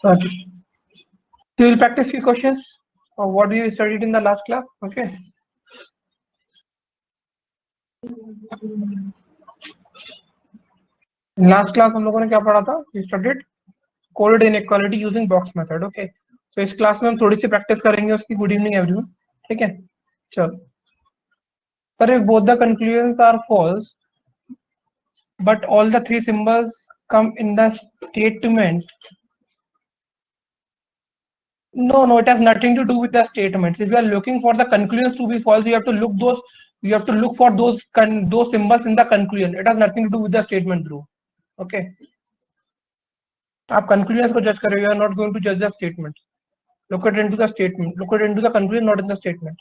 Okay. So we'll practice few questions of what we studied in the last class. Okay. Last class हम लोगों ने क्या पढ़ा था? We studied coded inequality using box method. Okay. So इस class में हम थोड़ी सी प्रैक्टिस करेंगे उसकी. Good evening everyone. ठीक है, चलो. Sir, if both the conclusions are false, but all the three symbols come in the statement. No, it has nothing to do with the statements. If you are looking for the conclusions to be false, you have to look those. You have to look for those symbols in the conclusion. It has nothing to do with the statement, bro. Okay. आप conclusions को judge करें. You are not going to judge the statements. Look it into the statement. Look it into the conclusion, not in the statement.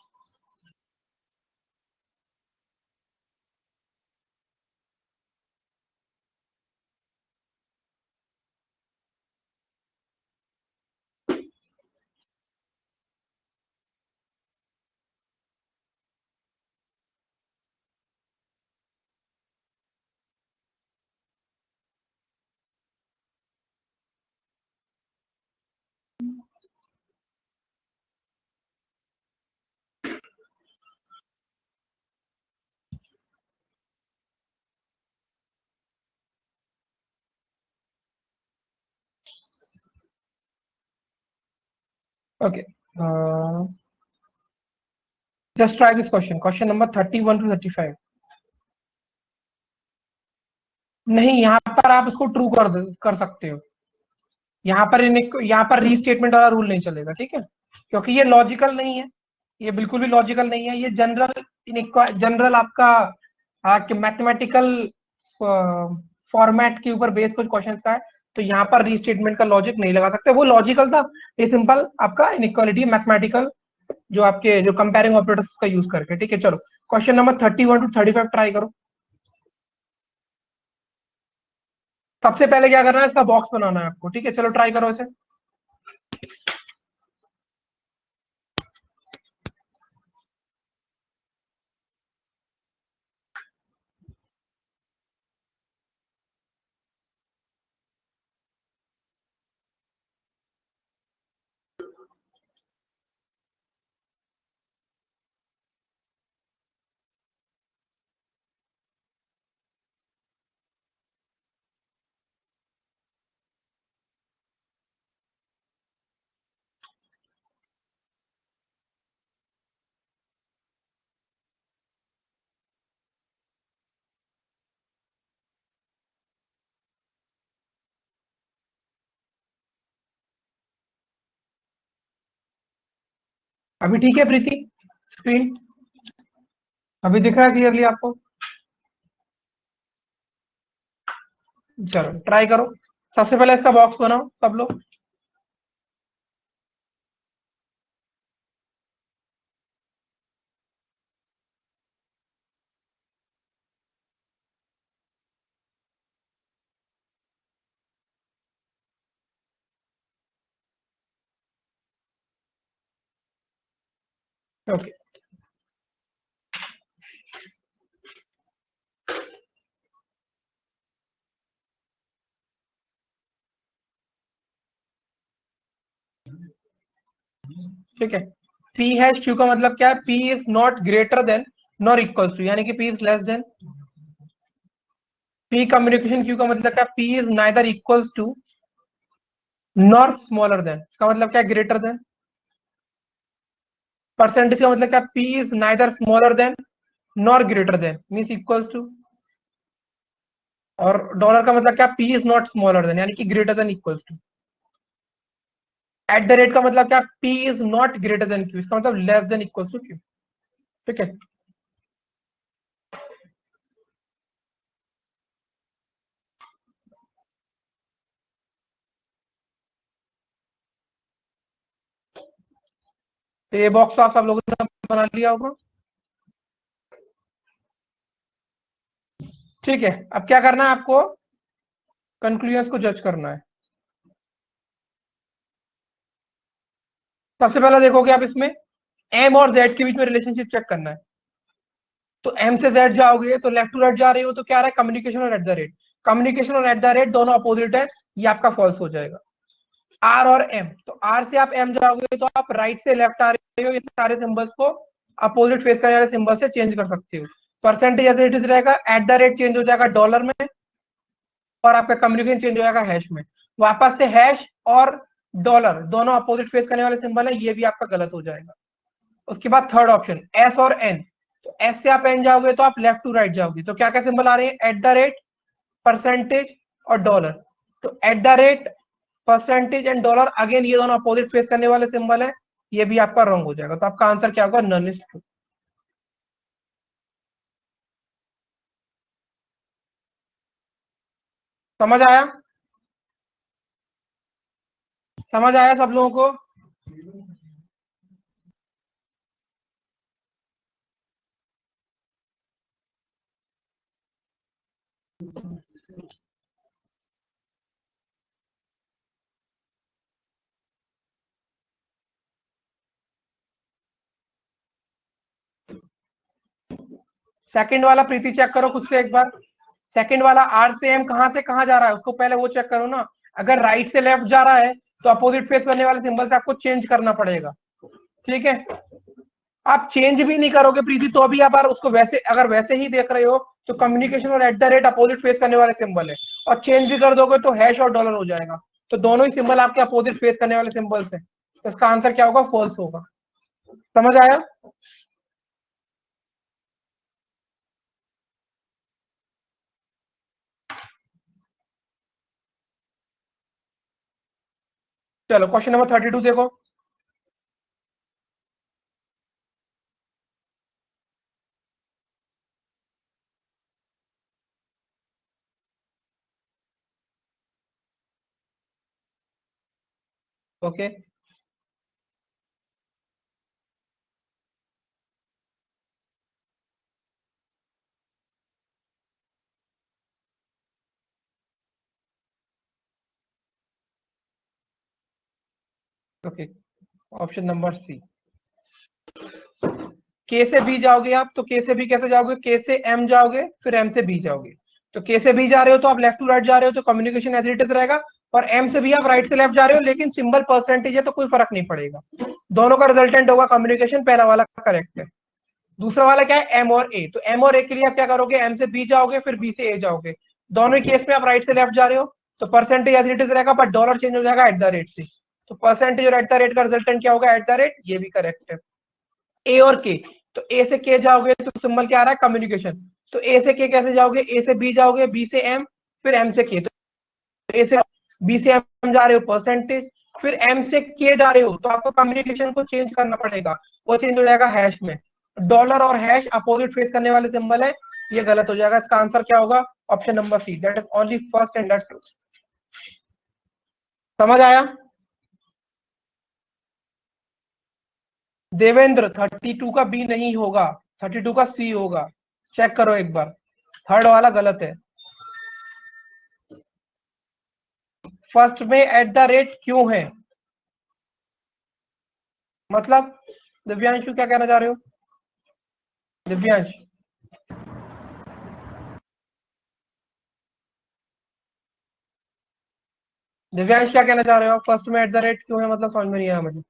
Okay. Just try this question. Question number 31 to 35. नहीं, यहाँ पर आप इसको true कर सकते हो. यहाँ पर रीस्टेटमेंट वाला रूल नहीं चलेगा. ठीक है, क्योंकि ये लॉजिकल नहीं है. ये बिल्कुल भी लॉजिकल नहीं है. ये जनरल आपका मैथमेटिकल फॉर्मेट के ऊपर बेस्ड कुछ क्वेश्चंस का है. तो यहाँ पर रीस्टेटमेंट का लॉजिक नहीं लगा सकते. वो लॉजिकल था, ये सिंपल आपका इनइक्वालिटी मैथमेटिकल जो आपके जो कंपेयरिंग ऑपरेटर्स का यूज करके. ठीक है, चलो क्वेश्चन नंबर 31 टू 35 ट्राई करो. सबसे पहले क्या करना है, इसका बॉक्स बनाना है आपको. ठीक है, चलो ट्राई करो इसे. अभी ठीक है प्रीति? स्क्रीन अभी दिख रहा है क्लियरली आपको? चलो ट्राई करो. सबसे पहले इसका बॉक्स बनाओ सब लोग. ओके, ठीक है. पी हैश क्यू का मतलब क्या है? P is not greater than nor equal to, यानी कि P is less than. P communication Q का मतलब क्या? P is neither equals to nor smaller than. इसका मतलब क्या? Greater than. परसेंटेज का मतलब क्या? P is neither smaller than nor greater than, means equals to. और डॉलर का मतलब क्या? P is not smaller than, यानी कि greater than equals to. At the rate का मतलब क्या? P is not greater than Q, इसका मतलब less than equals to Q. ठीक है, तो ये बॉक्स आप सब लोगों ने बना लिया होगा. ठीक है, अब क्या करना है आपको? कंक्लूजन को जज करना है. सबसे पहले देखोगे आप इसमें एम और जेड के बीच में रिलेशनशिप चेक करना है. तो एम से जेड जाओगे तो लेफ्ट टू राइट जा रहे हो तो क्या रहा है? कम्युनिकेशन और एट द रेट. कम्युनिकेशन और एट द रेट दोनों अपोजिट है, ये आपका फॉल्स हो जाएगा. आर और एम, तो आर से आप एम जाओगे तो आप राइट से लेफ्ट आ रहे हो, ये सारे सिंबल्स को अपोजिट फेस करने वाले सिंबल से चेंज कर सकते हो। परसेंटेज एज इट इज रहेगा, एट द रेट चेंज हो जाएगा डॉलर में, और आपका कम्युनिकेशन चेंज हो जाएगा हैश में। वापस से हैश और डॉलर दोनों अपोजिट फेस करने वाले सिंबल है, ये भी आपका गलत हो जाएगा। उसके बाद थर्ड ऑप्शन एस और एन, तो एस से आप एन जाओगे तो आप लेफ्ट टू राइट जाओगे, तो क्या क्या सिंबल आ रहे हैं, एट द रेट, परसेंटेज और डॉलर। तो eight the rate, percentage and dollar, again ये दोनों अपोजिट फेस करने वाले सिंबल है, ये भी आपका रॉन्ग हो जाएगा। तो आपका आंसर क्या होगा, नन इज ट्रू। समझ आया? समझ आया सब लोगों को? सेकंड वाला प्रीति चेक करो खुद से एक बार। सेकंड वाला आर से एम कहां से कहां जा रहा है, उसको पहले वो चेक करो ना। अगर राइट से लेफ्ट जा रहा है तो अपोजिट फेस करने वाले सिंबल से आपको चेंज करना पड़ेगा, ठीक है। आप चेंज भी नहीं करोगे प्रीति तो भी आप उसको वैसे, अगर वैसे ही देख रहे हो तो कम्युनिकेशन और eight the rate opposite face करने वाले सिंबल है, और चेंज भी कर दोगे तो हैश और डॉलर हो जाएगा। तो दोनों ही सिंबल आपके अपोजिट फेस करने वाले सिंबल्स है, तो इसका आंसर क्या होगा, फॉल्स होगा। समझ आया? चलो क्वेश्चन नंबर 32 देखो। Okay, okay, option number C. K से बी जाओगे आप, तो के से बी कैसे जाओगे, के से एम जाओगे फिर एम से बी जाओगे। तो के से बी जा रहे हो तो आप लेफ्ट टू राइट जा रहे हो, तो कम्युनिकेशन एज इट इज रहेगा। और एम से बी आप राइट से लेफ्ट जा रहे हो, लेकिन सिंबल परसेंटेज है तो कोई फर्क नहीं पड़ेगा, दोनों का रिजल्टेंट होगा कम्युनिकेशन, पहला वाला करेक्ट है। दूसरा वाला क्या है, एम और ए, तो एम और ए के लिए आप क्या करोगे, एम से बी जाओगे फिर बी से ए जाओगे। दोनों ही केस में आप राइट से लेफ्ट जा रहे हो, तो परसेंटेज एज इट इज रहेगा, बट डॉलर चेंज हो जाएगा एट द रेट से। तो परसेंटेज और एट द रेट का रिजल्टेंट क्या होगा, एट द रेट, ये भी करेक्ट है। ए और के, तो ए से के जाओगे तो सिंबल क्या आ रहा है, कम्युनिकेशन। तो ए से के कैसे जाओगे, ए से बी जाओगे, बी से एम, फिर एम से के। तो ए से बी से एम जा रहे हो, परसेंटेज, फिर एम से के जा रहे हो तो आपको कम्युनिकेशन को चेंज करना पड़ेगा, वो चेंज हो जाएगा हैश में। डॉलर और हैश अपोजिट फेस करने वाले सिंबल है, ये गलत हो जाएगा। इसका आंसर क्या होगा, option number C, that is only first and that true. समझ आया? देवेंद्र 32 का बी नहीं होगा, 32 का सी होगा, चेक करो एक बार, थर्ड वाला गलत है। फर्स्ट में एट द रेट क्यों है, मतलब दिव्यांशु क्या कहना चाह रहे हो, दिव्यांश, दिव्यांश क्या कहना चाह रहे हो आप, फर्स्ट में एट द रेट क्यों है, मतलब समझ में नहीं आया मुझे।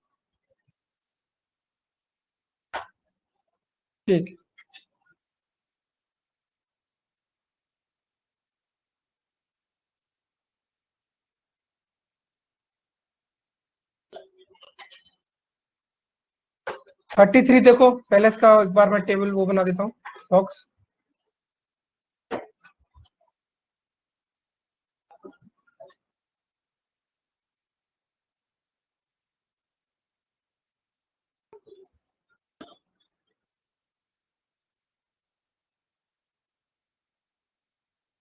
ठीक, 33 देखो, पहले इसका एक बार मैं टेबल वो बना देता हूँ, बॉक्स।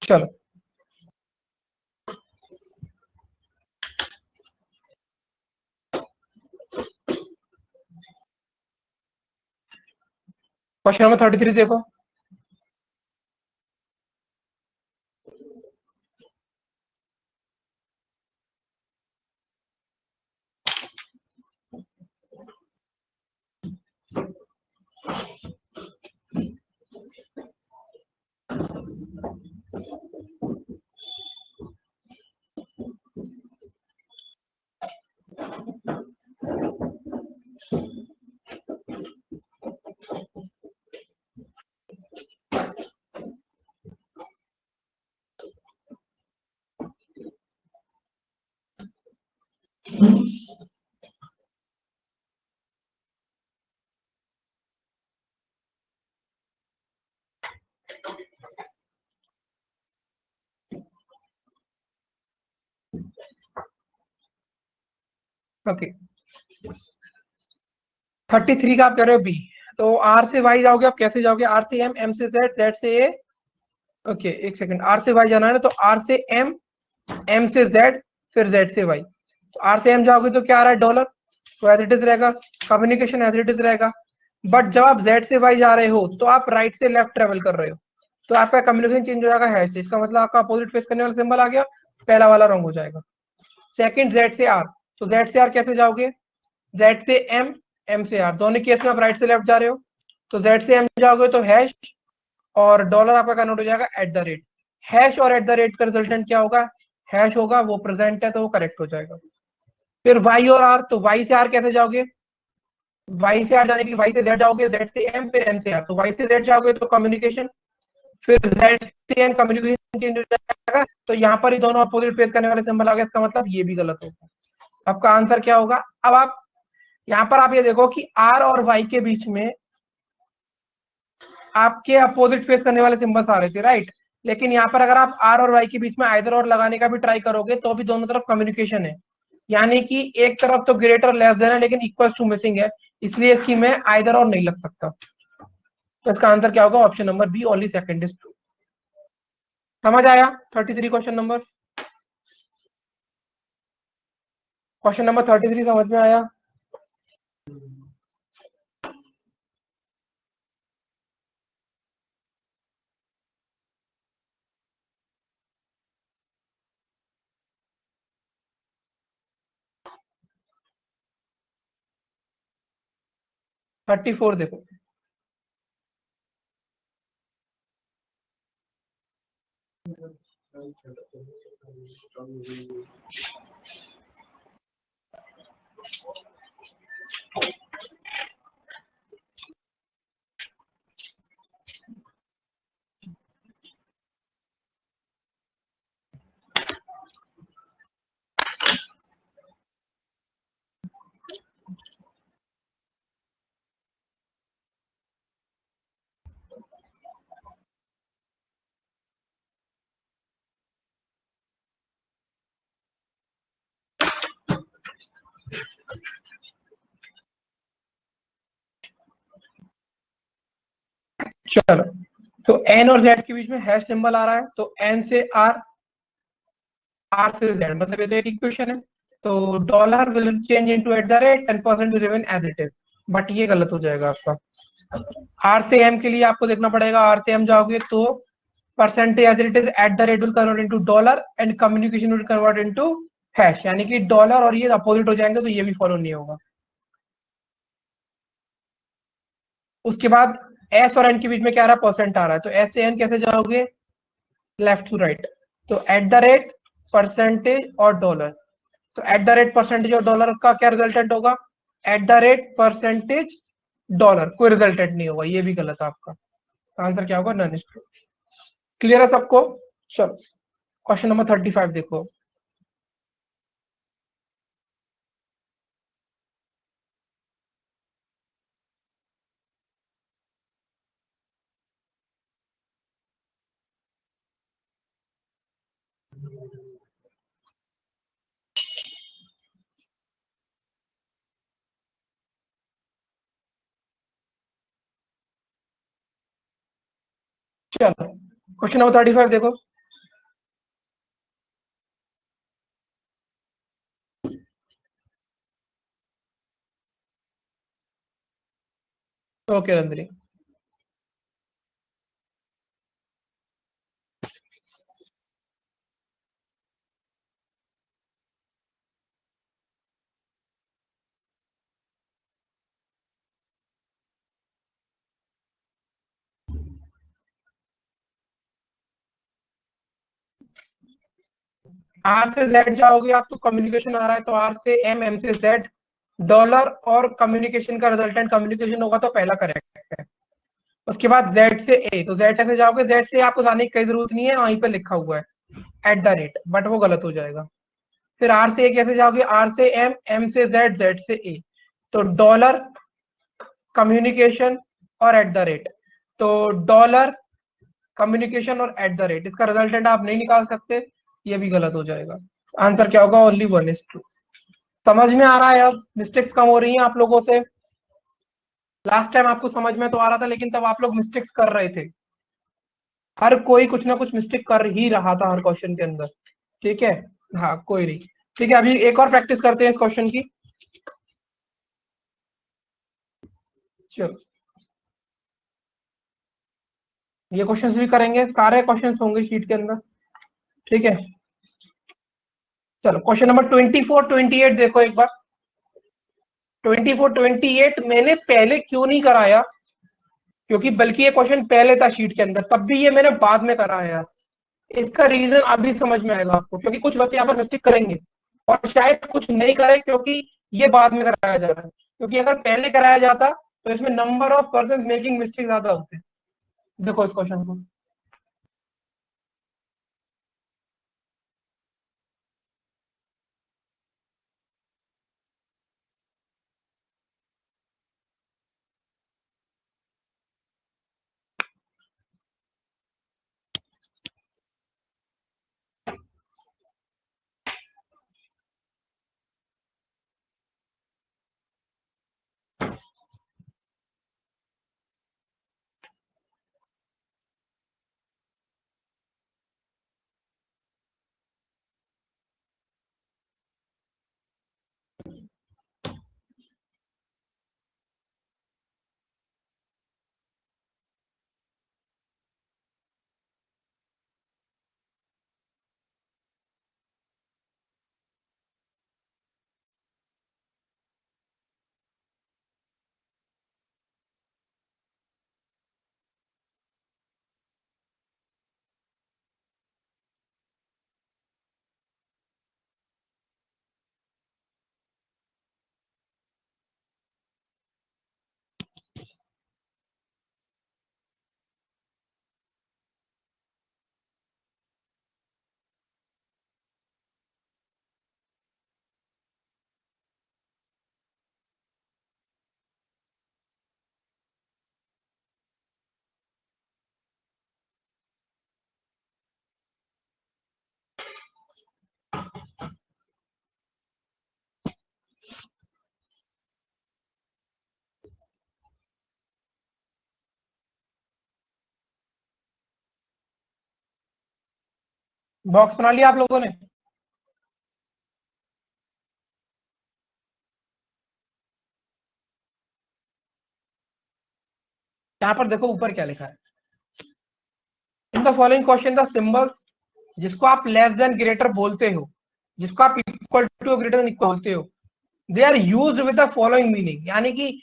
चलो क्वेश्चन नंबर 33 देखो। ओके 33 का आप कह रहे हो बी, तो आर से वाई जाओगे, आप कैसे जाओगे? आर से एम, एम से जेड, जेड से ए। ओके एक सेकंड, आर से वाई जाना है ना, तो आर से एम, एम से जेड, फिर जेड से वाई। तो आर से एम जाओगे तो क्या आ रहा है? डॉलर, तो एज इट इज रहेगा, कम्युनिकेशन एज इट इज रहेगा। बट जब आप जेड से वाई जा रहे हो तो आप राइट से लेफ्ट ट्रेवल कर रहे हो, तो आपका कम्युनिकेशन चेंज हो जाएगा हैश से। इसका मतलब आपका अपोजिट फेस करने वाला सिंबल आ गया, पहला वाला रॉन्ग हो जाएगा। सेकंड जेड से आर, तो जेड से आर कैसे जाओगे? जेड से एम, एम से आर, दोनों केस में आप राइट से लेफ्ट जा रहे हो, तो जेड से एम जाओगे तो हैश, और डॉलर आपका कन्वर्ट हो जाएगा एट द रेट। हैश और एट द रेट का रिजल्टेंट क्या होगा? हैश होगा, वो प्रेजेंट है तो वो करेक्ट हो जाएगा। फिर वाई और आर, तो वाई से आर कैसे जाओगे? वाई से आर जाने के लिए वाई से जेड जाओगे, जेड से एम, फिर एम से आर, तो वाई से जेड जाओगे तो कम्युनिकेशन, फिर जेड से एम, कम्युनिकेशन चेंज हो जाएगा। तो यहाँ पर ही दोनों अपोजिट फेस करने वाले सिंबल आ गए, इसका मतलब ये भी गलत होगा। आपका आंसर क्या होगा? अब आप यहाँ पर आप ये देखो कि आर और वाई के बीच में आपके अपोजिट फेस करने वाले सिंबल्स आ रहे थे, राइट। लेकिन यहाँ पर अगर आप आर और वाई के बीच में आइदर और लगाने का भी ट्राई करोगे तो भी दोनों तरफ कम्युनिकेशन है, यानी कि एक तरफ तो ग्रेटर लेस देन है लेकिन इक्वल टू मिसिंग है, इसलिए इसकी मैं आइदर और नहीं लग सकता। तो इसका आंसर क्या होगा? Option number B, only second is true. समझ आया? 33 क्वेश्चन नंबर, क्वेश्चन नंबर 33 समझ में आया? 34 देखो, चलो। तो एन और जेड के बीच में हैश सिंबल आ रहा है, तो एन से आर, आर से जेड, मतलब ये तो एक इक्वेशन है। तो dollar will change into at the rate, 10% will remain as it is, but ये गलत हो जाएगा आपका। आर से एम के लिए आपको देखना पड़ेगा, आर से एम जाओगे तो percentage as it is at the rate will convert into dollar and communication will convert into hash, यानी कि डॉलर और ये अपोजिट हो जाएंगे, तो ये भी फॉलो नहीं होगा। उसके बाद एस और एन के बीच में क्या आ रहा है? परसेंट आ रहा है, तो एस से एन कैसे जाओगे? लेफ्ट टू राइट, तो एट द रेट, परसेंटेज और डॉलर, तो एट द रेट, परसेंटेज और डॉलर का क्या रिजल्टेंट होगा? Eight the rate, percentage, dollar, कोई रिजल्टेंट नहीं होगा, ये भी गलत है आपका। आंसर क्या होगा? None is true. क्लियर है सबको? चलो क्वेश्चन नंबर 35 देखो। चलो क्वेश्चन नंबर 35 देखो। ओके रंद्री, आर से जेड जाओगे आप तो कम्युनिकेशन आ रहा है, तो आर से एम, एम से जेड, डॉलर और कम्युनिकेशन का रिजल्टेंट कम्युनिकेशन होगा, तो पहला करेक्ट है। उसके बाद जेड से ए, तो जेड से जाओगे, जेड से आपको जाने की कोई जरूरत नहीं है, वहीं पे लिखा हुआ है एट द रेट, बट वो गलत हो जाएगा। फिर आर से ए कैसे जाओगे, आर से एम, एम से जेड, जेड से ए। तो डॉलर, कम्युनिकेशन और एट द रेट। तो डॉलर, कम्युनिकेशन और एट द रेट, इसका रिजल्टेंट आप नहीं निकाल सकते, ये भी गलत हो जाएगा। आंसर क्या होगा, ओनली वन इज ट्रू। समझ में आ रहा है, अब मिस्टेक्स कम हो रही हैं आप लोगों से। लास्ट टाइम आपको समझ में तो आ रहा था, लेकिन तब आप लोग मिस्टेक्स कर रहे थे। हर कोई कुछ ना कुछ मिस्टेक कर ही रहा था हर क्वेश्चन के अंदर। ठीक है, हाँ कोई नहीं। ठीक है, अभी एक और प्रैक्टिस करते हैं इस क्वेश्चन की। चलो, ये क्वेश्चंस भी करेंगे, सारे क्वेश्चंस होंगे शीट के अंदर। ठीक है, चलो क्वेश्चन नंबर 24, 28 देखो एक बार। 24, 28 मैंने पहले क्यों नहीं कराया, क्योंकि बल्कि ये क्वेश्चन पहले था शीट के अंदर, तब भी ये मैंने बाद में कराया। इसका रीजन अभी समझ में आएगा आपको, क्योंकि कुछ बच्चे यहाँ पर मिस्टेक करेंगे और शायद कुछ नहीं करें, क्योंकि ये बाद में कराया जा रहा है। क्योंकि अगर पहले कराया जाता तो इसमें number of person making mistake ज्यादा होते। देखो इस क्वेश्चन को। बॉक्स बना लिया आप लोगों ने? यहाँ पर देखो ऊपर क्या लिखा है। In the following question the symbols, जिसको आप लेस देन ग्रेटर बोलते हो, जिसको आप equal to greater than equal बोलते हो, they are used with the following meaning, यानी कि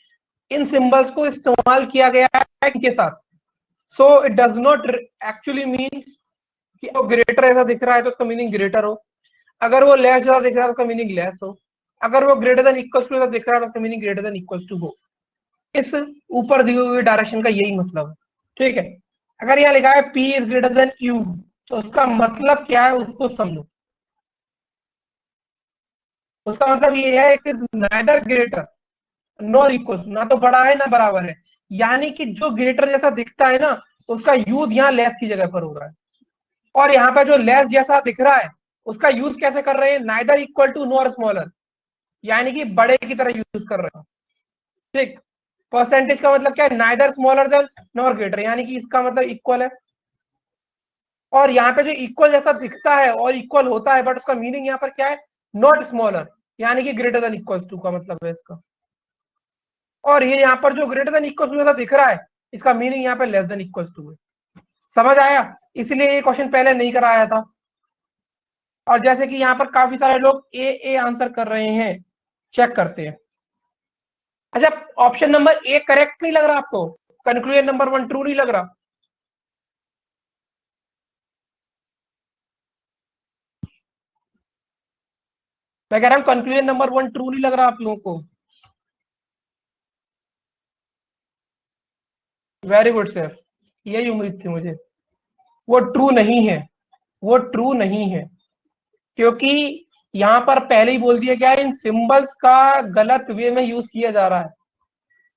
इन सिंबल्स को इस्तेमाल किया गया है इनके साथ। So it does not actually mean कि वो ग्रेटर ऐसा दिख रहा है तो उसका मीनिंग ग्रेटर हो, अगर वो लेस जैसा दिख रहा है तो उसका मीनिंग लेस हो, अगर वो ग्रेटर देन इक्वल टू दिख रहा है तो उसका meaning greater than equal to हो। इस ऊपर दिए हुए डायरेक्शन का यही मतलब है। ठीक है, अगर यहाँ लिखा है P is greater than Q, तो उसका मतलब क्या है उसको समझो। उसका मतलब ये है कि नाइदर ग्रेटर नॉर इक्वल, ना तो बड़ा है ना बराबर है, यानी कि जो ग्रेटर जैसा दिखता है ना, तो उसका यूज यहाँ लेस की जगह पर हो रहा है। और यहाँ पे जो लेस जैसा दिख रहा है उसका यूज कैसे कर रहे हैं, neither equal to nor smaller, यानी कि बड़े की तरह यूज कर रहे हैं। ठीक, परसेंटेज का मतलब क्या है, neither smaller than nor greater, यानी कि इसका मतलब इक्वल है। और यहाँ पे जो इक्वल जैसा दिखता है और इक्वल होता है, बट उसका मीनिंग यहाँ पर क्या है, नॉट स्मॉलर, यानी कि ग्रेटर देन इक्वल टू का मतलब है इसका। और ये यहाँ पर जो ग्रेटर देन इक्वल टू जैसा दिख रहा है, इसका मीनिंग यहाँ पे लेस देन इक्वल टू है। समझ आया? इसलिए ये क्वेश्चन पहले नहीं कराया था। और जैसे कि यहाँ पर काफी सारे लोग ए आंसर कर रहे हैं, चेक करते हैं। अच्छा, ऑप्शन नंबर ए करेक्ट नहीं लग रहा आपको? कंक्लूजन नंबर 1 ट्रू नहीं लग रहा? मैं कह रहा हूँ कंक्लूजन नंबर 1 ट्रू नहीं लग रहा आप लोगों को? वेरी गुड सर, यही उम्मीद थी मुझे। वो ट्रू नहीं है, वो ट्रू नहीं है, क्योंकि यहाँ पर पहले ही बोल दिया गया है, इन सिंबल्स का गलत वे में यूज किया जा रहा है।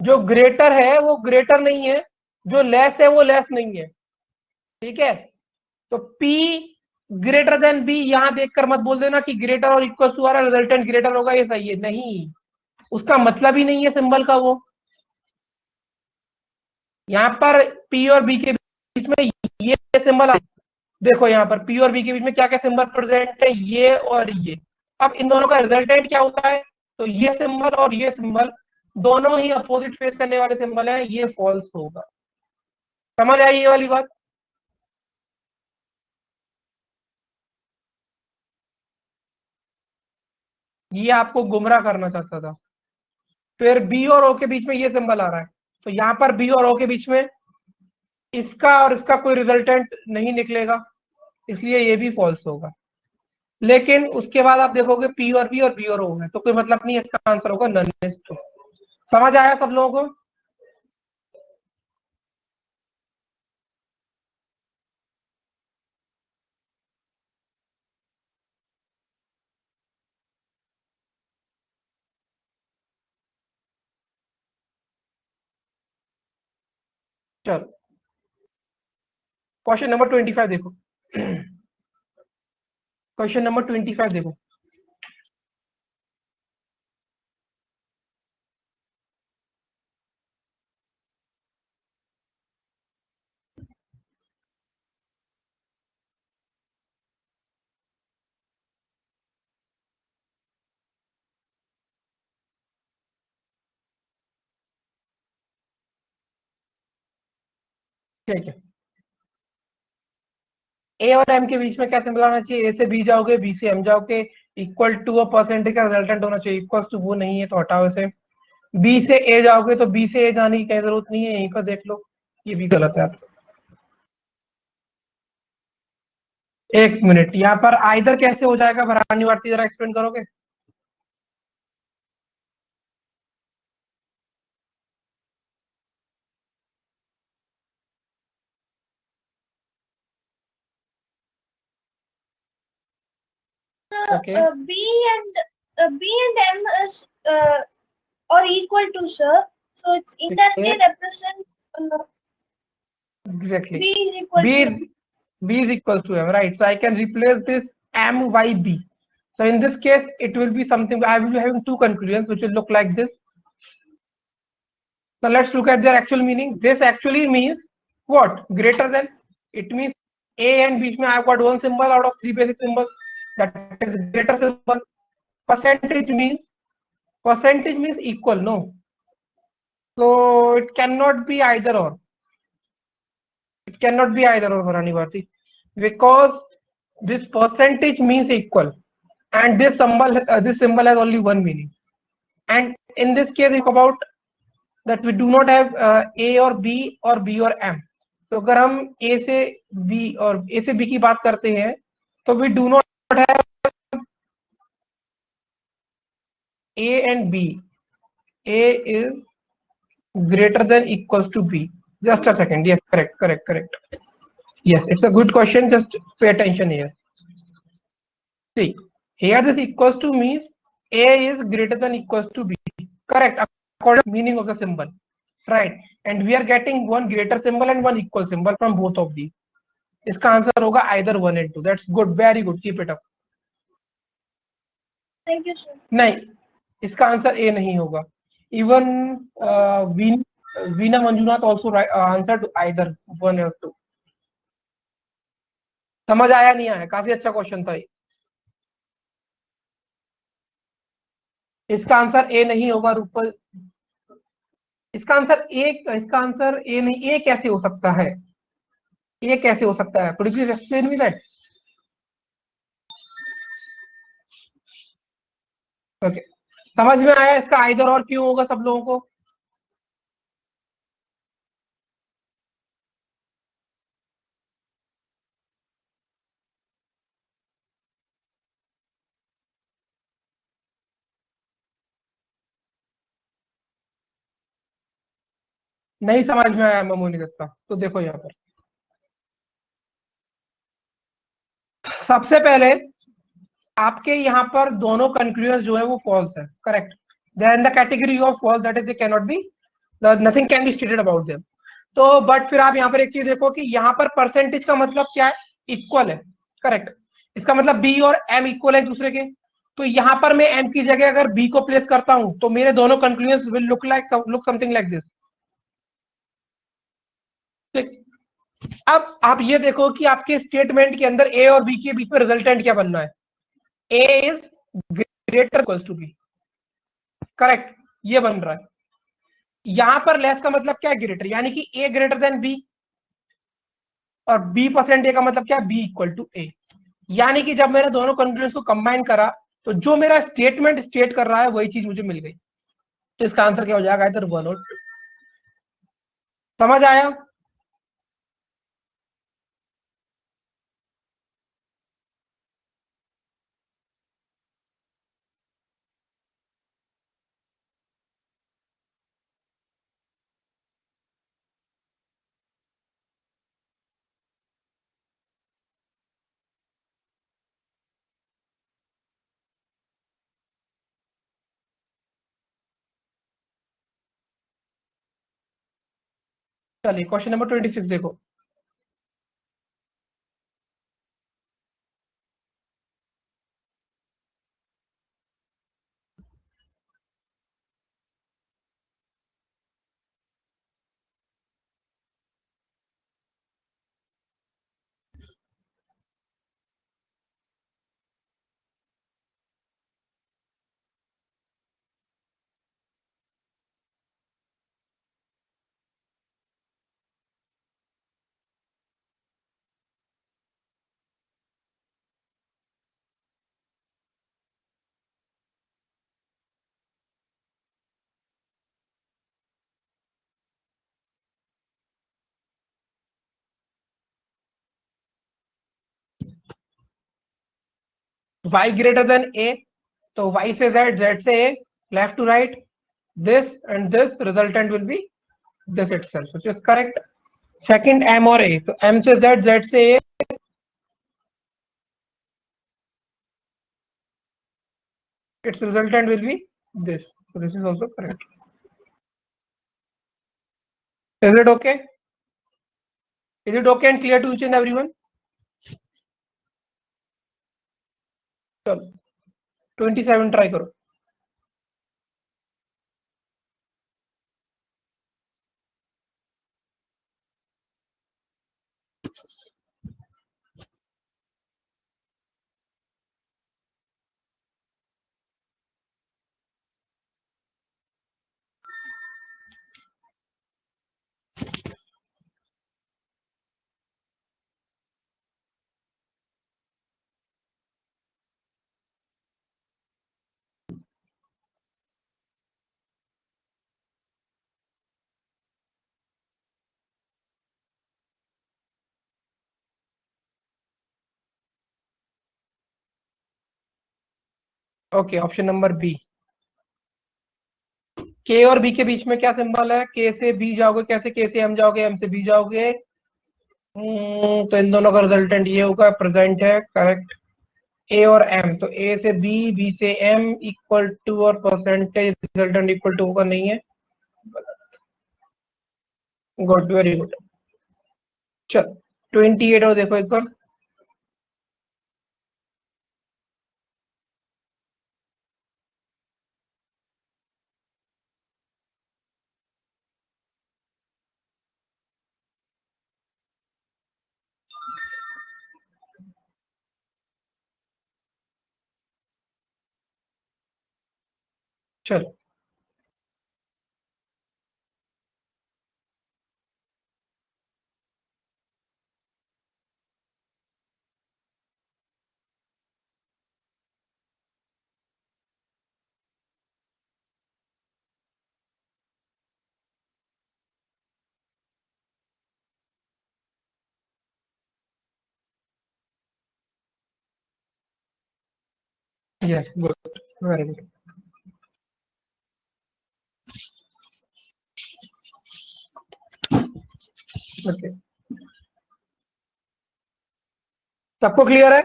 जो ग्रेटर है वो ग्रेटर नहीं है, जो लेस है वो लेस नहीं है। ठीक है, तो P ग्रेटर देन B यहां देखकर मत बोल देना कि ग्रेटर और इक्वल टू आ रहा रिजल्टेंट ग्रेटर होगा, ये सही है नहीं, उसका मतलब ही नहीं है सिंबल का वो। यहाँ पर P और B के बीच में ये सिंबल, देखो यहाँ पर P और B के बीच में क्या क्या सिंबल प्रेजेंट है, ये और ये। अब इन दोनों का रिजल्टेंट क्या होता है, तो ये सिंबल और ये सिंबल दोनों ही अपोजिट फेस करने वाले सिंबल हैं, ये फॉल्स होगा। समझ आई ये वाली बात? ये आपको गुमराह करना चाहता था। फिर बी और ओ के बीच में ये सिंबल आ रहा है, तो यहाँ पर बी और ओ के बीच में इसका और इसका कोई रिजल्टेंट नहीं निकलेगा, इसलिए ये भी फॉल्स होगा। लेकिन उसके बाद आप देखोगे पी और बी और बी और ओ है, तो कोई मतलब नहीं है, इसका आंसर होगा नन इज ट्रू। समझ आया सब लोगों को? चलो क्वेश्चन नंबर 25 देखो। क्वेश्चन नंबर 25 देखो। ठीक है, ए और एम के बीच में क्या सिंबल आना चाहिए, ए से बी जाओगे, बी से एम जाओगे, इक्वल टू अ परसेंटेज का रिजल्टेंट होना चाहिए, इक्वल टू वो नहीं है तो हटाओ इसे। बी से ए जाओगे तो बी से ए जाने की क्या जरूरत नहीं है, यहीं पर देख लो, ये भी गलत है आप। एक मिनट, यहाँ पर आइदर कैसे हो जाएगा भरानी वार्ती, जरा एक्सप्लेन करोगे? Okay, B and M is or equal to, sir. So it's in that way represent exactly, B is equal b to is b is equals to m, right? So I can replace this m by b. So in this case it will be something, I will be having two conclusions which will look like this. Now let's look at their actual meaning. This actually means what? Greater than. It means A and B में I've got one symbol out of three basic symbols, that is greater symbol. Percentage means equal, no. So it cannot be either or. It cannot be either or, Bharani Bharti, because this percentage means equal, and this symbol has only one meaning. And in this case, if about that we do not have A or B or B or M. तो अगर हम A से B और A से B की बात करते हैं तो we do not have A and B. A is greater than equals to B. Just a second. Yes, correct. Yes, it's a good question. Just pay attention here. See, here this equals to means A is greater than equals to B. Correct, according to the meaning of the symbol. Right. And we are getting one greater symbol and one equal symbol from both of these. इसका answer होगा either 1 and 2. That's good, very good, keep it up. Thank you, sir. नहीं, इसका answer A नहीं होगा. Even Veena Manjunath also answer to either 1 और 2. समझ आया नहीं आया? काफी अच्छा क्वेश्चन था ये. इसका आंसर ए नहीं होगा रूपल. इसका आंसर ए नहीं, ए कैसे हो सकता है? ए कैसे हो सकता है? Could you please explain me that? Okay, समझ में आया इसका आइदर और क्यों होगा सब लोगों को? नहीं समझ में आया मामूली दत्ता, तो देखो यहाँ पर सबसे पहले आपके यहाँ पर दोनों कंक्लूजन जो है वो फॉल्स है, correct, they are in the category of false, that is they can not be, nothing can be stated about them. तो बट फिर आप यहाँ पर एक चीज देखो कि यहाँ पर परसेंटेज का मतलब क्या है, इक्वल है, करेक्ट, इसका मतलब बी और एम इक्वल है एक दूसरे के। तो यहाँ पर मैं एम की जगह अगर बी को प्लेस करता हूं तो मेरे दोनों conclusion will look something like this. ठीक, अब आप ये देखो कि आपके स्टेटमेंट के अंदर ए और बी के बीच में रिजल्टेंट क्या बनना है, A is greater equals to B, correct, ये बन रहा है। यहां पर लेस का मतलब क्या है, ग्रेटर, यानी कि ए ग्रेटर देन बी, और बी परसेंट ए का मतलब क्या है, बी इक्वल टू ए। यानी कि जब मैंने दोनों कंक्लूजन को कंबाइन करा तो जो मेरा स्टेटमेंट स्टेट कर रहा है वही चीज मुझे मिल गई। तो इसका आंसर क्या हो जाएगा, इधर 1 और 2। समझ आया? चलिए क्वेश्चन नंबर 26 देखो। y ग्रेटर देन ए, तो y से z से a, left to right, this and this resultant will be this itself, which is correct. Second m और a, तो m से z, z से a, its resultant will be this, so this is also correct. Is it okay? Is it okay and clear to each and everyone? चलो 27 try करो। Okay, option number B. K और B के बीच में क्या symbol है, के से B जाओगे कैसे, के से एम जाओगे, एम से बी जाओगे, तो इन दोनों का रिजल्टेंट ये होगा, प्रेजेंट है, करेक्ट। ए और एम, तो ए से बी, बी से एम इक्वल टू, और परसेंटेज रिजल्टेंट इक्वल टू होगा, नहीं है, गुड, वेरी गुड। चल 28 और देखो एक बार। चल yes, good, very good. Okay, सबको क्लियर है?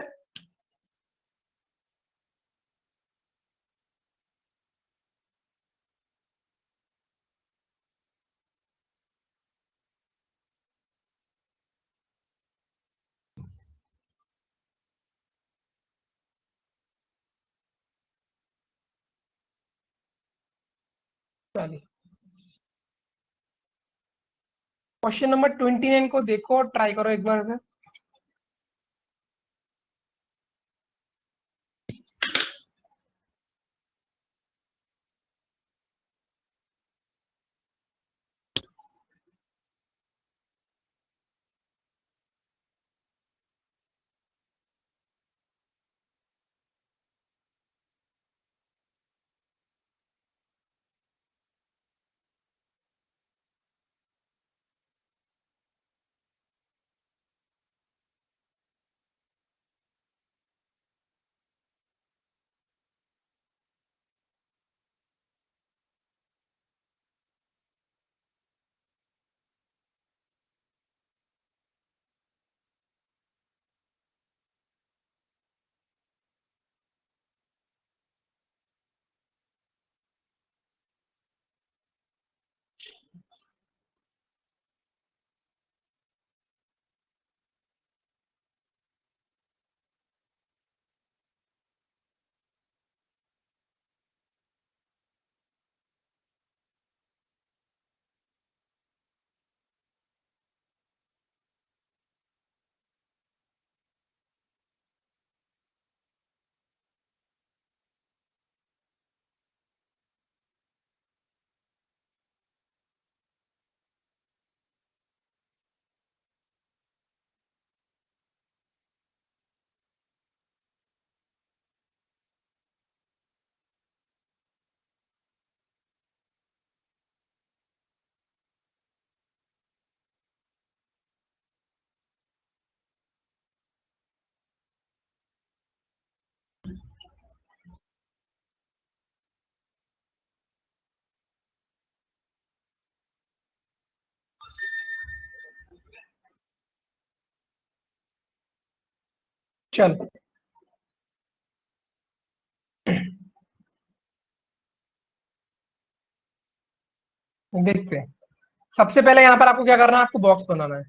चलिए क्वेश्चन नंबर 29 को देखो और ट्राई करो एक बार से। चल देखते हैं। सबसे पहले यहाँ पर आपको क्या करना है, आपको बॉक्स बनाना है।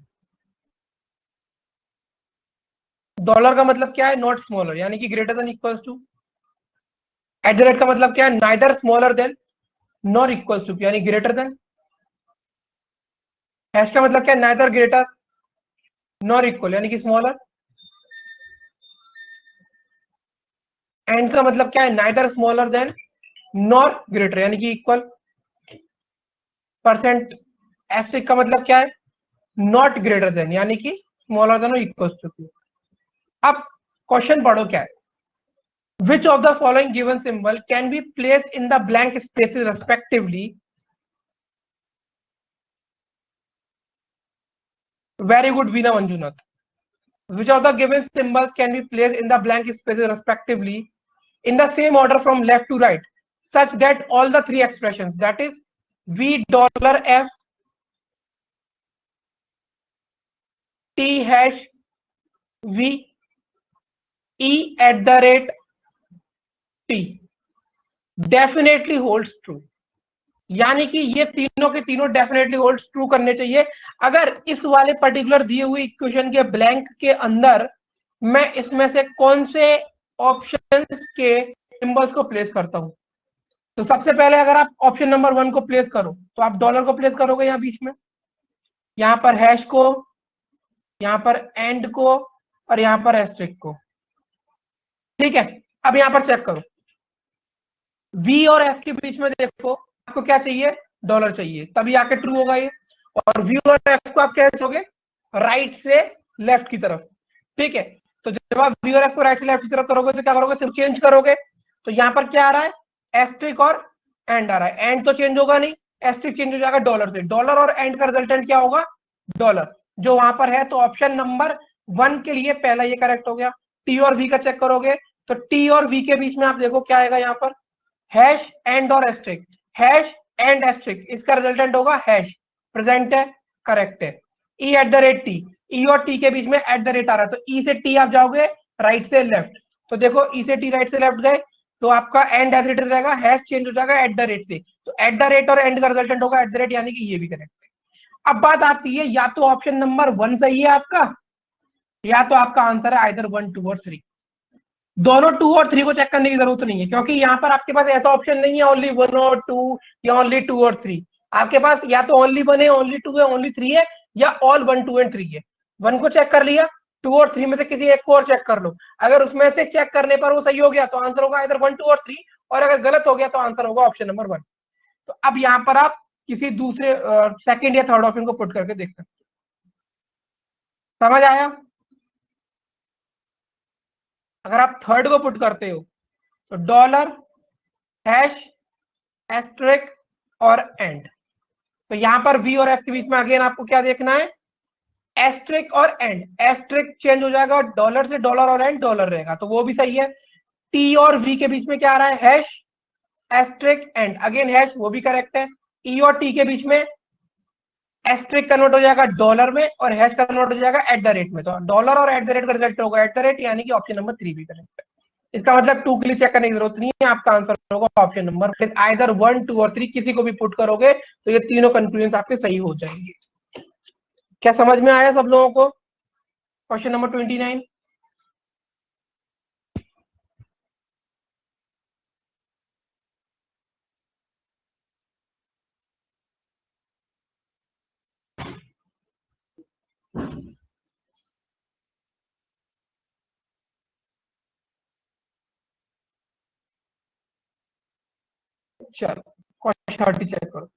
डॉलर का मतलब क्या है, नॉट स्मॉलर, यानी कि greater than equals to. At the rate का मतलब क्या है, neither smaller than nor equals to, यानी ग्रेटर देन। हैश का मतलब क्या है, नाइदर ग्रेटर नॉर इक्वल, यानी कि स्मॉलर। एंड का मतलब क्या है, neither smaller than nor greater, यानी कि इक्वल। परसेंट एस्टेरिक का मतलब क्या है, नॉट ग्रेटर देन, यानी कि स्मॉलर देन और इक्वल टू। अब क्वेश्चन पढ़ो क्या है। Which of the following given symbol can be placed in the blank spaces respectively? Very good, Veena Manjunath. Which of the given symbols can be placed in the blank spaces respectively in the same order from left to right, such that all the three expressions, that is V dollar F, T hash V, E at the rate T, definitely holds true. यानी कि ये तीनों के तीनों definitely hold true करने चाहिए। अगर इस वाले पर्टिकुलर दिए हुए इक्वेशन के ब्लैंक के अंदर मैं इसमें से कौन से ऑप्शंस के सिंबल्स को प्लेस करता हूं, तो सबसे पहले अगर आप ऑप्शन नंबर 1 को प्लेस करो तो आप डॉलर को प्लेस करोगे यहाँ बीच में, यहाँ पर हैश को, यहाँ पर एंड को, और यहाँ पर एस्ट्रिक को। ठीक है, अब यहाँ पर चेक करो, V और F के बीच में देखो आपको क्या चाहिए, डॉलर चाहिए, तभी आके ट्रू होगा ये। और V और F को आप कैसे होगे, राइट से लेफ्ट की तरफ। ठीक है, तो जब आप V और F को राइट से लेफ्ट की तरफ करोगे तो क्या करोगे, सिर्फ चेंज करोगे। तो यहाँ पर क्या आ रहा है, एस्ट्रिक और एंड आ रहा है। एंड तो चेंज होगा नहीं, एस्ट्रिक चेंज हो जाएगा डॉलर से। डॉलर और एंड का रिजल्टेंट क्या होगा, डॉलर, जो वहां पर है। तो ऑप्शन नंबर 1 के लिए पहला ये करेक्ट हो गया। टी और वी का चेक करोगे तो टी और वी के बीच में आप देखो क्या आएगा, यहाँ पर हैश एंड और एस्ट्रिक, हैश एंड एस्ट्रिक, इसका रिजल्टेंट होगा हैश, प्रेजेंट है, करेक्ट है। ई एट द रेट टी, ई और टी के बीच में एट द रेट आ रहा है, तो ई से टी आप जाओगे राइट से लेफ्ट, तो देखो ई से टी राइट से लेफ्ट गए तो आपका एंड एज इट रहेगा, हैश चेंज हो जाएगा एट द रेट से, तो एट द रेट और एंड का रिजल्टेंट होगा एट द रेट, यानी कि ये भी करेक्ट है। अब बात आती है, या तो ऑप्शन नंबर 1 सही है आपका, या तो आपका आंसर है आइदर 1, 2 और 3। दोनों 2 और 3 को चेक करने की जरूरत नहीं है, क्योंकि यहाँ पर आपके पास ऐसा ऑप्शन नहीं है ओनली 1 और 2 या ओनली 2 और 3। आपके पास या तो ओनली 1 है, ओनली 2 है, ओनली 3 है, या ऑल 1 2 एंड 3 है। 1 को चेक कर लिया, 2 और 3 में से किसी एक को और चेक कर लो। अगर उसमें से चेक करने पर वो सही हो गया तो आंसर होगा इधर 1 2 और 3, और अगर गलत हो गया तो आंसर होगा ऑप्शन नंबर 1। तो अब यहाँ पर आप किसी दूसरे सेकंड या थर्ड ऑप्शन को पुट करके देख सकते हैं। समझ आया? अगर आप थर्ड को पुट करते हो तो डॉलर, हैश, एस्ट्रिक और एंड। तो यहां पर वी और एफ के बीच में अगेन आपको क्या देखना है, एस्ट्रिक और एंड। एस्ट्रिक चेंज हो जाएगा डॉलर से डॉलर, और एंड डॉलर रहेगा, तो वो भी सही है। टी और वी के बीच में क्या आ रहा है, hash, asterisk, and. Again hash, वो भी करेक्ट है। ई और टी के बीच में एस्ट्रिक कन्वर्ट हो जाएगा डॉलर में, और हैश कन्वर्ट हो जाएगा एट द रेट में। तो डॉलर और एट द रेट का रिजल्ट होगा एट द रेट, यानी कि ऑप्शन नंबर 3 भी करेक्ट है। इसका मतलब 2 के लिए चेक करने की जरूरत नहीं है, आपका आंसर होगा ऑप्शन नंबर आइदर 1 2 और 3, किसी को भी पुट करोगे तो ये तीनों कंक्लूजन आपके सही हो जाएंगे। क्या समझ में आया सब लोगों को? Question number 29। चलो क्वेश्चन 30 चेक करो।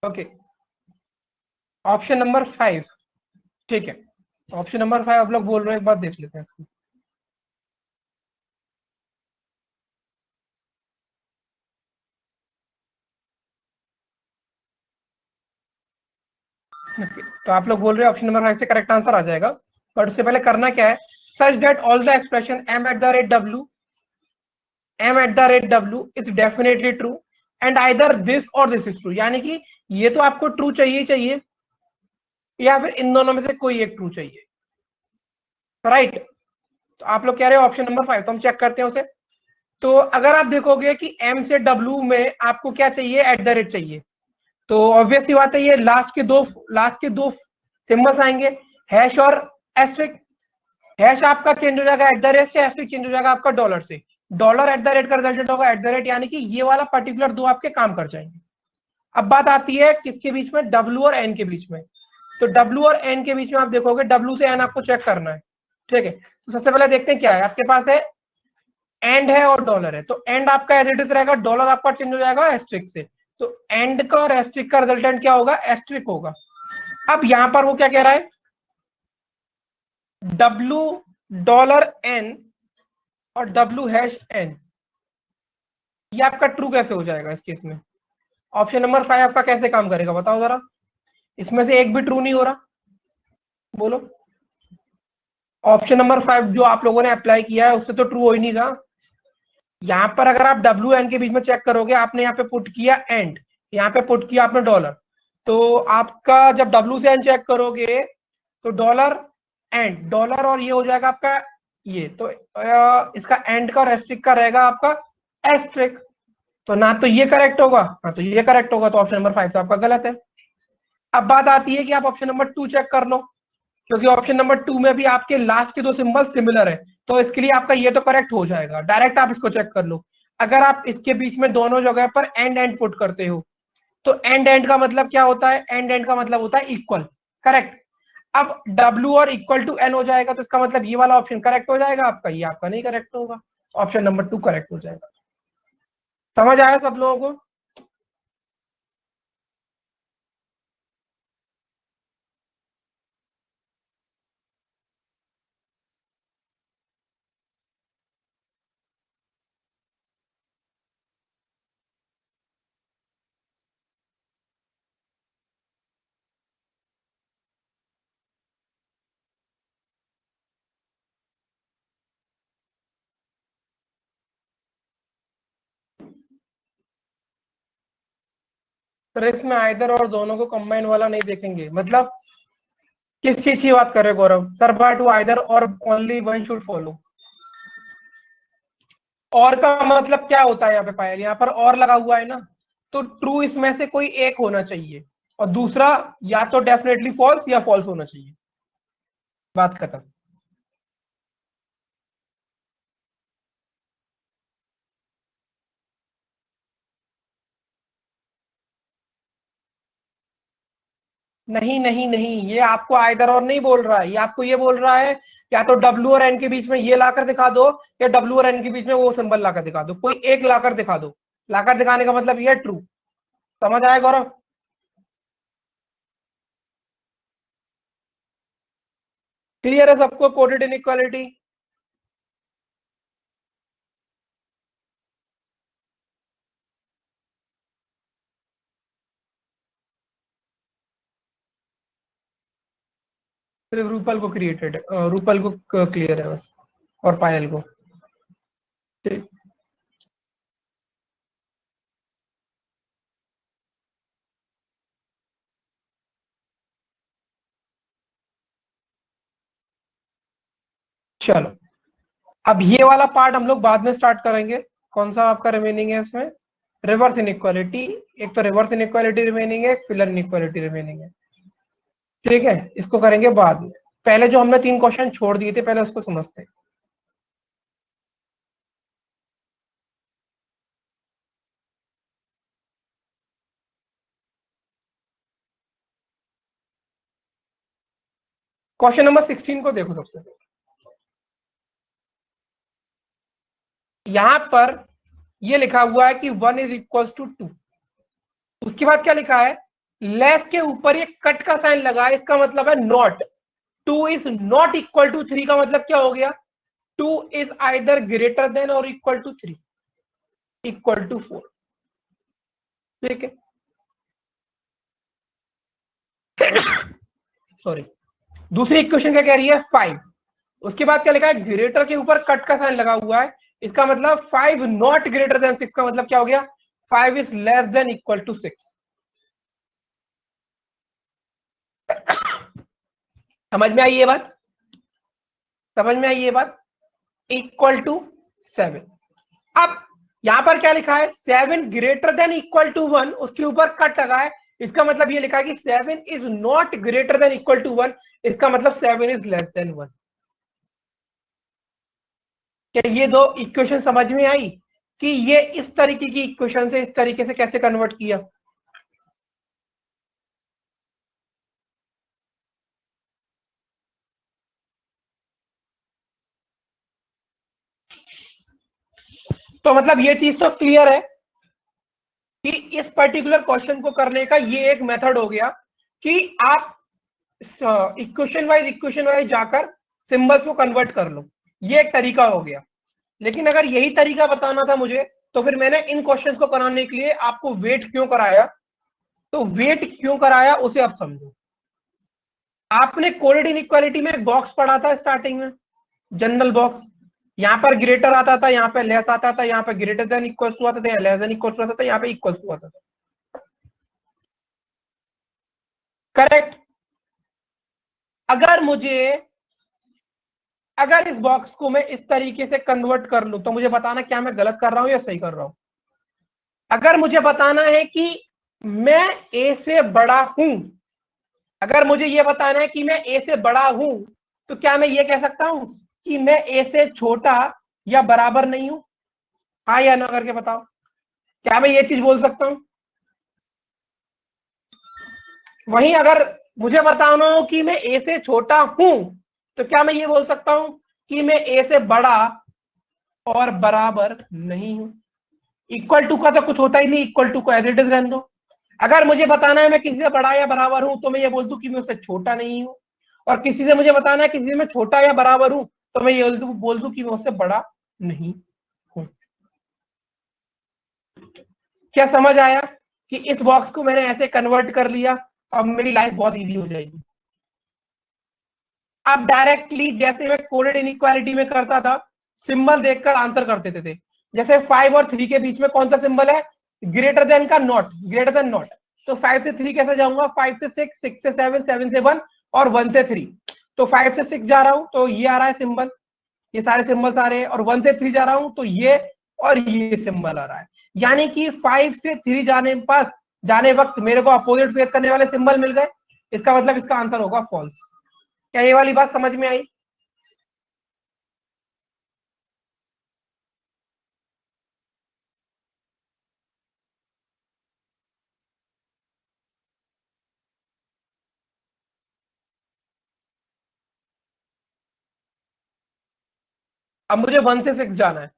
Okay, option number 5। ठीक है, ऑप्शन नंबर 5 आप लोग बोल रहे हो, एक बार देख लेते हैं इसको। Okay, तो आप लोग बोल रहे हो ऑप्शन नंबर 5 से करेक्ट आंसर आ जाएगा, बट उससे पहले करना क्या है, such that all the expression m at the rate w is definitely true and either this or this is true, यानी कि ये तो आपको ट्रू चाहिए चाहिए या फिर इन दोनों में से कोई एक ट्रू चाहिए, राइट। तो आप लोग कह रहे हो ऑप्शन नंबर 5, तो हम चेक करते हैं उसे। तो अगर आप देखोगे कि m से w में आपको क्या चाहिए, एट द रेट चाहिए, तो ऑब्वियस सी बात है ये लास्ट के दो सिंबल्स आएंगे, हैश और एस्ट्रिक। हैश आपका चेंज हो जाएगा एट द रेट से, एस्ट्रिक चेंज हो जाएगा आपका डॉलर से। डॉलर एट द रेट का रिजल्टेंट होगा एट द रेट, यानी कि ये वाला पर्टिकुलर दो आपके काम कर जाएंगे। अब बात आती है किसके बीच में, W और N के बीच में। तो W और N के बीच में आप देखोगे W से N आपको चेक करना है, ठीक है। तो सबसे पहले देखते हैं क्या है आपके पास है, एंड है और डॉलर है। तो एंड आपका एज इट इज रहेगा, डॉलर आपका चेंज हो जाएगा एस्ट्रिक से। तो एंड का और एस्ट्रिक का रिजल्टेंट क्या होगा, एस्ट्रिक होगा। अब यहां पर वो क्या कह रहा है, W डॉलर N और W हैश N, ये आपका ट्रू कैसे हो जाएगा इस केस में। ऑप्शन नंबर 5 आपका कैसे काम करेगा बताओ जरा, इसमें से एक भी ट्रू नहीं हो रहा, बोलो। ऑप्शन नंबर 5 जो आप लोगों ने अप्लाई किया है उससे तो ट्रू हो ही नहीं रहा। यहाँ पर अगर आप W N के बीच में चेक करोगे, आपने यहाँ पे पुट किया एंड, यहाँ पे पुट किया आपने डॉलर, तो आपका जब W से N चेक करोगे तो डॉलर एंड, डॉलर और ये हो जाएगा आपका ये, तो इसका एंड का और एस्ट्रिक का रहेगा आपका एस्ट्रिक। तो ना तो ये करेक्ट होगा ना तो ये करेक्ट होगा, तो ऑप्शन नंबर 5 तो आपका गलत है। अब बात आती है कि आप ऑप्शन नंबर 2 चेक कर लो, क्योंकि ऑप्शन नंबर 2 में भी आपके लास्ट के दो सिंबल सिमिलर है, तो इसके लिए आपका ये तो करेक्ट हो जाएगा। डायरेक्ट आप इसको चेक कर लो, अगर आप इसके बीच में दोनों जगह पर एंड एंड पुट करते हो, तो एंड एंड का मतलब क्या होता है, एंड एंड का मतलब होता है इक्वल, करेक्ट। अब W और इक्वल टू N हो जाएगा, तो इसका मतलब ये वाला ऑप्शन करेक्ट हो जाएगा आपका, ये आपका नहीं करेक्ट होगा, ऑप्शन नंबर 2 करेक्ट हो जाएगा। समझ आया सब लोगों को। तो इसमें आइदर और दोनों को कंबाइन वाला नहीं देखेंगे, मतलब किस चीज की बात कर रहे हो गौरव सर, बट आइदर और ओनली वन शुड फॉलो। और का मतलब क्या होता है यहाँ पे पायल, यहाँ पर और लगा हुआ है ना, तो ट्रू इसमें से कोई एक होना चाहिए और दूसरा या तो डेफिनेटली फॉल्स या फॉल्स होना चाहिए, बात खत्म। नहीं नहीं नहीं, ये आपको आइदर और नहीं बोल रहा है, ये आपको ये बोल रहा है या तो W और N के बीच में ये लाकर दिखा दो, या W और N के बीच में वो सिंबल लाकर दिखा दो, कोई एक लाकर दिखा दो। लाकर दिखाने का मतलब ये ट्रू। समझ आया गौरव। क्लियर है सबको कोडेड इनइक्वालिटी। सिर्फ रूपल को क्रिएटेड है, रूपल को क्लियर है बस, और पायल को। ठीक, चलो अब ये वाला पार्ट हम लोग बाद में स्टार्ट करेंगे। कौन सा आपका रिमेनिंग है इसमें, रिवर्स इनइक्वालिटी। एक तो रिवर्स इनइक्वालिटी रिमेनिंग है, एक फिलर इनइक्वालिटी रिमेनिंग है, ठीक है। इसको करेंगे बाद में, पहले जो हमने 3 क्वेश्चन छोड़ दिए थे पहले उसको समझते हैं। क्वेश्चन नंबर 16 को देखो सबसे पहले, यहां पर ये लिखा हुआ है कि 1 इज इक्वल टू 2, उसके बाद क्या लिखा है, लेस के ऊपर ये कट का साइन लगा है, इसका मतलब है not. 2 is not equal to 3 का मतलब क्या हो गया, 2 इज आइदर ग्रेटर देन और इक्वल टू 3, इक्वल टू 4, ठीक है। सॉरी, दूसरी इक्वेशन क्या कह रही है, 5। उसके बाद क्या लिखा है, ग्रेटर के ऊपर कट का साइन लगा हुआ है, इसका मतलब 5 नॉट ग्रेटर देन 6 का मतलब क्या हो गया, 5 is less than equal to 6। समझ में आई ये बात, समझ में आई ये बात, इक्वल टू 7। अब यहां पर क्या लिखा है, 7 ग्रेटर देन इक्वल टू 1, उसके ऊपर कट लगा है, इसका मतलब ये लिखा है कि 7 is not greater than equal to 1, इसका मतलब 7 इज लेस देन 1। क्या ये दो इक्वेशन समझ में आई कि ये इस तरीके की इक्वेशन से इस तरीके से कैसे कन्वर्ट किया। तो मतलब ये चीज तो क्लियर है कि इस पर्टिकुलर क्वेश्चन को करने का ये एक मेथड हो गया कि आप इक्वेशन वाइज जाकर सिंबल्स को कन्वर्ट कर लो, ये एक तरीका हो गया। लेकिन अगर यही तरीका बताना था मुझे, तो फिर मैंने इन क्वेश्चंस को कराने के लिए आपको वेट क्यों कराया, तो वेट क्यों कराया उसे आप समझो। आपने कोडेड इनइक्वालिटी में बॉक्स पढ़ा था स्टार्टिंग में, जनरल बॉक्स, यहाँ पर ग्रेटर आता था, यहाँ पे लेस आता था, यहाँ पे ग्रेटर देन इक्वल टू आता था, लेस देन इक्वल टू आता था, यहाँ पे इक्वल टू आता था, करेक्ट। अगर मुझे, अगर इस बॉक्स को मैं इस तरीके से कन्वर्ट कर लूं तो मुझे बताना क्या मैं गलत कर रहा हूं या सही कर रहा हूं। अगर मुझे बताना है कि मैं ए से बड़ा हूं, अगर मुझे ये बताना है कि मैं ए से बड़ा हूं, तो क्या मैं ये कह सकता हूं कि मैं ए से छोटा या बराबर नहीं हूं, हाँ या ना करके बताओ, क्या मैं ये चीज बोल सकता हूं। वहीं अगर मुझे बताना हो कि मैं ए से छोटा हूं, तो क्या मैं ये बोल सकता हूं कि मैं ए से बड़ा और बराबर नहीं हूं। इक्वल टू का तो कुछ होता ही नहीं, इक्वल टू को एज इट इज रहने दो। अगर मुझे बताना है मैं किसी से बड़ा या बराबर हूं, तो मैं ये बोल दूं कि मैं उससे छोटा नहीं हूं। और किसी से मुझे बताना है किसी से मैं छोटा या बराबर हूं, तो मैं ये बोल दूं कि मैं उससे बड़ा नहीं हूं। क्या समझ आया कि इस बॉक्स को मैंने ऐसे कन्वर्ट कर लिया, अब मेरी लाइफ बहुत इजी हो जाएगी। अब डायरेक्टली जैसे मैं कोडेड इनइक्वालिटी में करता था, सिंबल देखकर आंसर कर देते थे। जैसे 5 और 3 के बीच में कौन सा सिंबल है, ग्रेटर देन का नॉट, ग्रेटर देन नॉट। तो 5 से 3 कैसे जाऊंगा, 5 से 6, 6 से 7, 7 से 1 और 1 से 3। तो 5 से 6 जा रहा हूं तो ये आ रहा है सिंबल, ये सारे सिंबल्स आ रहे हैं, और 1 से 3 जा रहा हूं तो ये और ये सिंबल आ रहा है। यानी कि 5 से 3 जाने वक्त मेरे को अपोजिट फेस करने वाले सिंबल मिल गए, इसका मतलब इसका आंसर होगा फॉल्स। क्या ये वाली बात समझ में आई। अब मुझे 1 से 6 जाना है,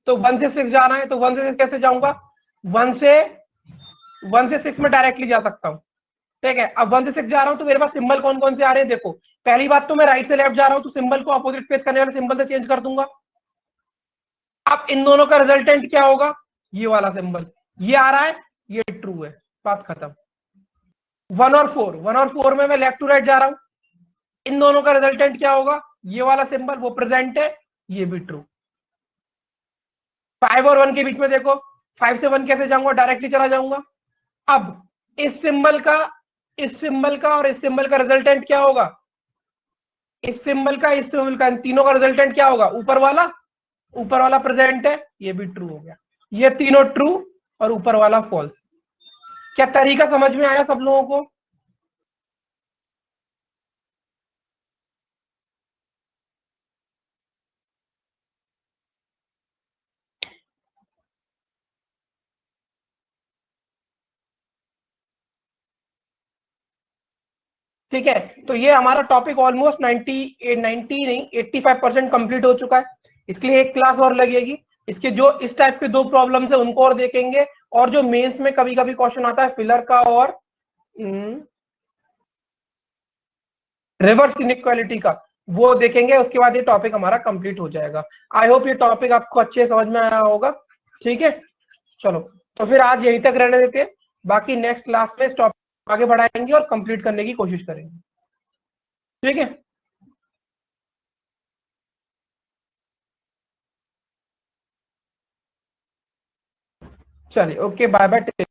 तो 1 से 6 जाना है तो 1 से 6 कैसे जाऊंगा, 1 से 6 में डायरेक्टली जा सकता हूँ। ठीक है, अब 1 से 6 जा रहा हूँ तो मेरे पास सिंबल कौन कौन से आ रहे हैं, देखो पहली बात तो मैं राइट से लेफ्ट जा रहा हूँ, तो सिंबल को अपोजिट फेस करने वाले सिंबल से चेंज कर दूंगा। अब इन दोनों का रिजल्टेंट क्या होगा, ये वाला सिंबल, ये आ रहा है, ये ट्रू है, बात खत्म। 1 और 4 में मैं लेफ्ट टू राइट जा रहा हूँ, इन दोनों का रिजल्टेंट क्या होगा, ये वाला सिंबल वो प्रेजेंट है, ये भी ट्रू। 5 और 1 के बीच में देखो, 5 से 1 कैसे जाऊंगा, डायरेक्टली चला जाऊंगा। अब इस सिंबल का, इस सिंबल का और इस सिंबल का रिजल्टेंट क्या होगा, इस सिंबल का इस सिंबल का, इन तीनों का रिजल्टेंट क्या होगा, ऊपर वाला प्रेजेंट है, ये भी ट्रू हो गया, ये तीनों ट्रू और ऊपर वाला फॉल्स। क्या तरीका समझ में आया सब लोगों को। ठीक है, तो ये हमारा टॉपिक ऑलमोस्ट 90 नहीं 85% कंप्लीट हो चुका है। इसके लिए एक क्लास और लगेगी, इसके जो इस टाइप के 2 प्रॉब्लम्स है उनको और देखेंगे, और जो मेंस में कभी कभी क्वेश्चन आता है फिलर का और रिवर्स इनइक्वालिटी का, वो देखेंगे। उसके बाद ये टॉपिक हमारा कंप्लीट हो जाएगा। आई होप ये टॉपिक आपको अच्छे समझ में आया होगा। ठीक है, चलो तो फिर आज यहीं तक रहने देते हैं, बाकी नेक्स्ट क्लास में इस टॉपिक आगे बढ़ाएंगे और कंप्लीट करने की कोशिश करेंगे। ठीक है। चलिए ओके बाय बाय।